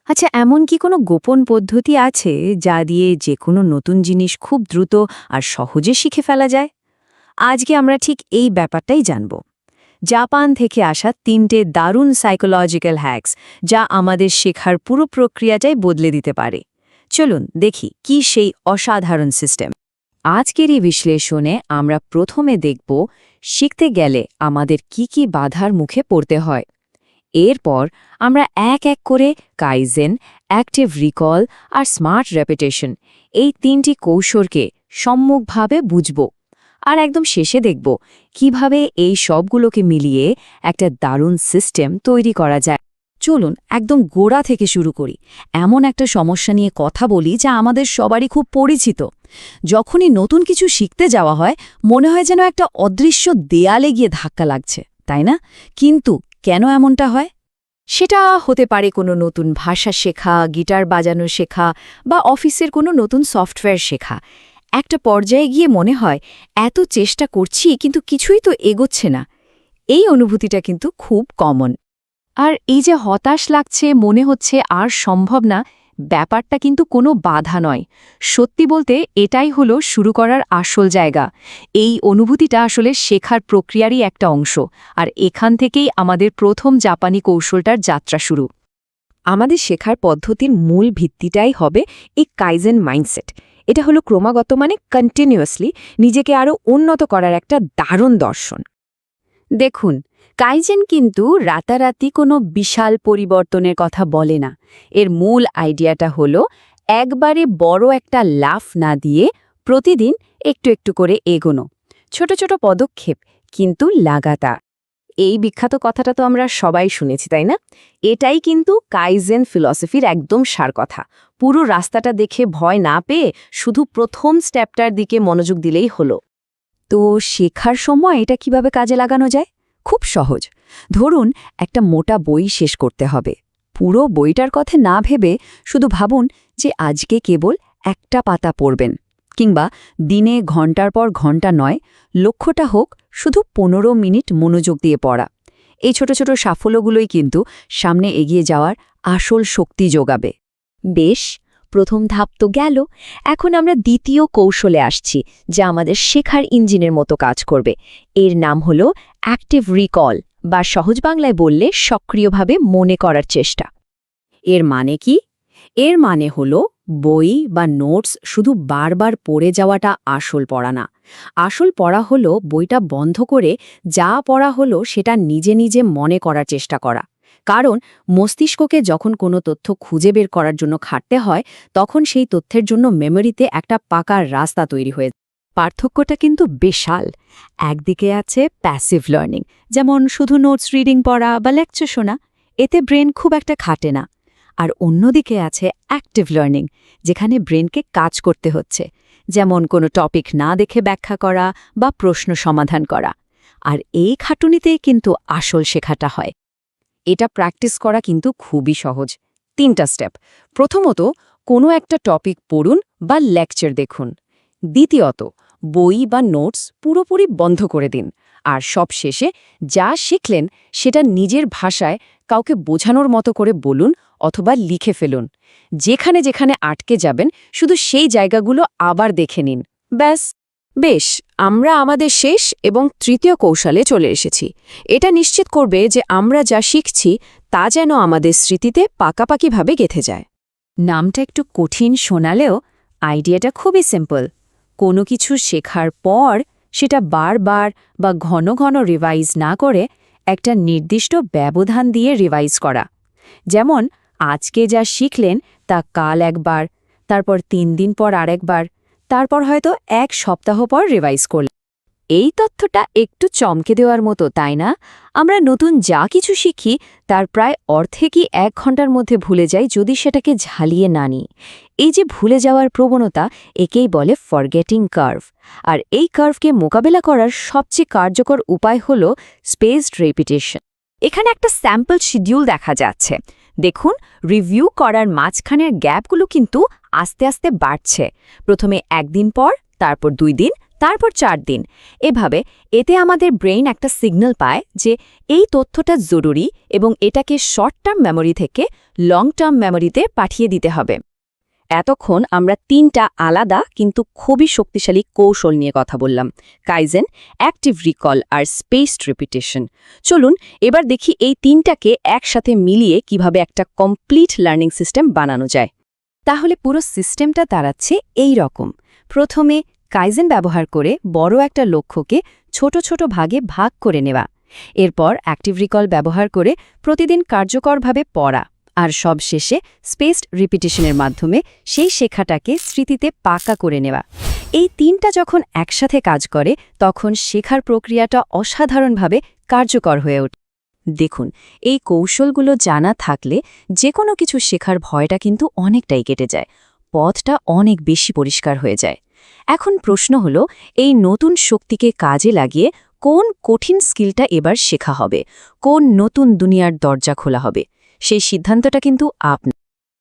আচ্ছা, এমন কি কোনো গোপন পদ্ধতি আছে যা দিয়ে যে কোনো নতুন জিনিস খুব দ্রুত আর সহজে শিখে ফেলা যায়? আজকে আমরা ঠিক এই ব্যাপারটাই জানব। জাপান থেকে আসা ৩টে দারুণ সাইকোলজিক্যাল হ্যাকস যা আমাদের শেখার পুরো প্রক্রিয়াটাই বদলে দিতে পারে। চলুন দেখি কি সেই অসাধারণ সিস্টেম। আজকের এই বিশ্লেষণে আমরা প্রথমে দেখব শিখতে গেলে আমাদের কি কি বাধার মুখে পড়তে হয়। এরপর আমরা এক এক করে কাইজেন, অ্যাক্টিভ রিকল আর স্মার্ট রেপিটেশন এই ৩টি কৌশলকে সম্মুখভাবে বুঝব। আর একদম শেষে দেখব কিভাবে এই সবগুলোকে মিলিয়ে একটা দারুণ সিস্টেম তৈরি করা যায়। চলুন একদম গোড়া থেকে শুরু করি। এমন একটা সমস্যা নিয়ে কথা বলি যা আমাদের সবারই খুব পরিচিত। যখনই নতুন কিছু শিখতে যাওয়া হয় মনে হয় যেন একটা অদৃশ্য দেয়ালে গিয়ে ধাক্কা লাগছে, তাই না? কিন্তু কেন এমনটা হয়? সেটা হতে পারে কোনো নতুন ভাষা শেখা, গিটার বাজানো শেখা বা অফিসের কোনো নতুন সফটওয়্যার শেখা। একটা পর্যায়ে গিয়ে মনে হয় এত চেষ্টা করছি কিন্তু কিছুই তো এগোচ্ছে না। এই অনুভূতিটা কিন্তু খুব কমন। আর এই যে হতাশ লাগছে, মনে হচ্ছে আর সম্ভব না, ব্যাপারটা কিন্তু কোনো বাধা নয়। সত্যি বলতে এটাই হলো শুরু করার আসল জায়গা। এই অনুভূতিটা আসলে শেখার প্রক্রিয়ারই একটা অংশ, আর এখান থেকেই আমাদের প্রথম জাপানি কৌশলটার যাত্রা শুরু। আমাদের শেখার পদ্ধতির মূল ভিত্তিটাই হবে এই কাইজেন মাইন্ডসেট। এটা হলো ক্রমাগত মানে কন্টিনিউয়াসলি নিজেকে আরও উন্নত করার একটা দারুণ দর্শন। দেখুন, কাইজেন কিন্তু রাতারাতি কোনো বিশাল পরিবর্তনের কথা বলে না। এর মূল আইডিয়াটা হলো একবারে বড় একটা লাফ না দিয়ে প্রতিদিন একটু একটু করে এগোনো, ছোট ছোট পদক্ষেপ কিন্তু লাগাতার। এই বিখ্যাত কথাটা তো আমরা সবাই শুনেছি, তাই না? এটাই কিন্তু কাইজেন ফিলসফির একদম সার কথা। পুরো রাস্তাটা দেখে ভয় না পেয়ে শুধু প্রথম স্টেপটার দিকে মনোযোগ দিলেই হলো। তো শেখার সময় এটা কিভাবে কাজে লাগানো যায়? খুব সহজ। ধরুন একটা মোটা বই শেষ করতে হবে। পুরো বইটার কথা না ভেবে শুধু ভাবুন যে আজকে কেবল একটা পাতা পড়বেন, কিংবা দিনে ঘন্টার পর ঘন্টা নয়, লক্ষ্যটা হোক শুধু ১৫ মিনিট মনোযোগ দিয়ে পড়া। এই ছোট ছোট সাফল্যগুলোই কিন্তু সামনে এগিয়ে যাওয়ার আসল শক্তি যোগাবে। বেশ, প্রথম ধাপ তো গেল। এখন আমরা দ্বিতীয় কৌশলে আসছি, যা আমাদের শেখার ইঞ্জিনের মতো কাজ করবে। এর নাম হলো অ্যাক্টিভ রিকল, বা সহজ বাংলায় বললে সক্রিয়ভাবে মনে করার চেষ্টা। এর মানে কি? এর মানে হলো বই বা নোটস শুধু বারবার পড়ে যাওয়াটা আসল পড়া না। আসল পড়া হলো বইটা বন্ধ করে যা পড়া হলো সেটা নিজে নিজে মনে করার চেষ্টা করা। কারণ মস্তিষ্ককে যখন কোনো তথ্য খুঁজে বের করার জন্য খাটতে হয়, তখন সেই তথ্যের জন্য মেমোরিতে একটা পাকা রাস্তা তৈরি হয়ে যায়। পার্থক্যটা কিন্তু বিশাল। একদিকে আছে প্যাসিভ লার্নিং, যেমন শুধু নোটস রিডিং পড়া বা লেকচার শোনা, এতে ব্রেন খুব একটা খাটে না। আর অন্যদিকে আছে অ্যাক্টিভ লার্নিং, যেখানে ব্রেনকে কাজ করতে হচ্ছে, যেমন কোনো টপিক না দেখে ব্যাখ্যা করা বা প্রশ্ন সমাধান করা। আর এই খাটুনিতেই কিন্তু আসল শেখাটা হয়। এটা প্র্যাকটিস করা কিন্তু খুবই সহজ। ৩টা স্টেপ। প্রথমত, কোনো একটা টপিক পড়ুন বা লেকচার দেখুন। দ্বিতীয়ত, বই বা নোটস পুরোপুরি বন্ধ করে দিন। আর সবশেষে যা শিখলেন সেটা নিজের ভাষায় কাউকে বোঝানোর মতো করে বলুন অথবা লিখে ফেলুন। যেখানে যেখানে আটকে যাবেন শুধু সেই জায়গাগুলো আবার দেখে নিন। ব্যাস। বেশ, আমরা আমাদের শেষ এবং তৃতীয় কৌশলে চলে এসেছি। এটা নিশ্চিত করবে যে আমরা যা শিখছি তা যেন আমাদের স্মৃতিতে পাকাপাকিভাবে গেঁথে যায়। নামটা একটু কঠিন শোনালেও আইডিয়াটা খুবই সিম্পল। কোনো কিছু শেখার পর সেটা বারবার বা ঘন ঘন রিভাইজ না করে একটা নির্দিষ্ট ব্যবধান দিয়ে রিভাইজ করা। যেমন আজকে যা শিখলেন তা কাল একবার, তারপর ৩ দিন পর আরেকবার, তারপর হয়তো ১ সপ্তাহ পর রিভাইজ করলেন। এই তথ্যটা একটু চমকে দেওয়ার মতো, তাই না? আমরা নতুন যা কিছু শিখি তার প্রায় অর্ধেকই ১ ঘন্টার মধ্যে ভুলে যাই যদি সেটাকে ঝালিয়ে না নিই। এই যে ভুলে যাওয়ার প্রবণতা, একেই বলে ফরগেটিং কার্ভ। আর এই কার্ভকে মোকাবেলা করার সবচেয়ে কার্যকর উপায় হল স্পেসড রেপিটেশন। এখানে একটা স্যাম্পল শিডিউল দেখা যাচ্ছে। দেখুন, রিভিউ করার মাঝখানের গ্যাপগুলো কিন্তু আস্তে আস্তে বাড়ছে। প্রথমে ১ দিন পর, তারপর ২ দিন, তারপর 4 দিন। এভাবে এতে আমাদের ব্রেইন একটা সিগন্যাল পায় যে এই তথ্যটা জরুরি এবং এটাকে শর্ট টার্ম মেমোরি থেকে লং টার্ম মেমোরিতে পাঠিয়ে দিতে হবে। এতক্ষণ আমরা 3টা আলাদা কিন্তু খুবই শক্তিশালী কৌশল নিয়ে কথা বললাম, কাইজেন, অ্যাক্টিভ রিকল আর স্পেসড রিপিটেশন। চলুন এবার দেখি এই 3টাকে একসাথে মিলিয়ে কিভাবে একটা কমপ্লিট লার্নিং সিস্টেম বানানো যায়। তাহলে পুরো সিস্টেমটা দাঁড়াচ্ছে এই রকম। প্রথমে কাইজেন ব্যবহার করে বড় একটা লক্ষ্যকে ছোট ছোট ভাগে ভাগ করে নেওয়া। এরপর অ্যাক্টিভ রিকল ব্যবহার করে প্রতিদিন কার্যকরভাবে পড়া। আর সব শেষে স্পেসড রিপিটেশনের মাধ্যমে সেই শেখাটাকে স্মৃতিতে পাকা করে নেওয়া। এই 3টা যখন একসাথে কাজ করে তখন শেখার প্রক্রিয়াটা অসাধারণভাবে কার্যকর হয়ে ওঠে। দেখুন, এই কৌশলগুলো জানা থাকলে যে কোনো কিছু শেখার ভয়টা কিন্তু অনেকটাই কেটে যায়, পথটা অনেক বেশি পরিষ্কার হয়ে যায়। এখন প্রশ্ন হলো, এই নতুন শক্তিকে কাজে লাগিয়ে কোন কঠিন স্কিলটা এবার শেখা হবে, কোন নতুন দুনিয়ার দরজা খোলা হবে, সেই সিদ্ধান্তটা কিন্তু আপনার।